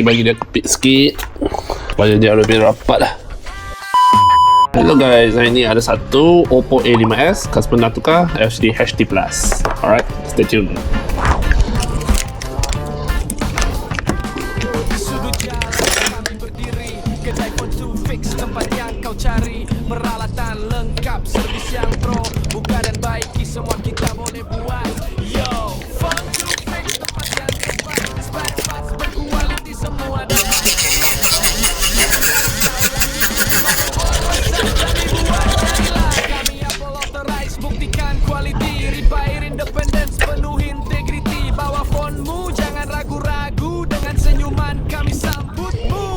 Bagi dia kepit sikit supaya dia lebih rapat lah. Hello guys, hari ni ada satu Oppo A5s customer nak tukar LCD HD+. Alright, stay tuned. Cari peralatan lengkap, servis yang pro, buka dan baiki semua kita boleh buat. Yo, phone to fix tempat yang tepat, spare parts berkualiti semua dapat. Kami Apple authorized, buktikan quality, repair independence, penuh integrity. Bawa phonemu, jangan ragu-ragu, dengan senyuman kami sambutmu.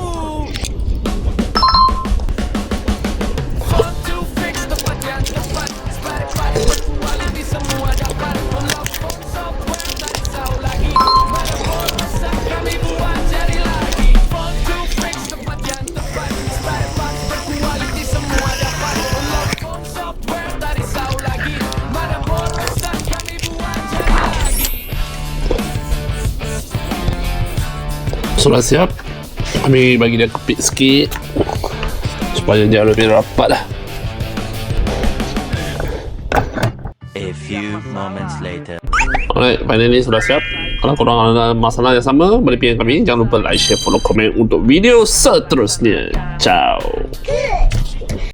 Sudah siap, kami bagi dia kepit sikit supaya dia lebih rapat lah. A few moments later. Alright, finally sudah siap. Kalau korang ada masalah yang sama, boleh PM kami. Jangan lupa like, share, follow, komen untuk video seterusnya. Ciao.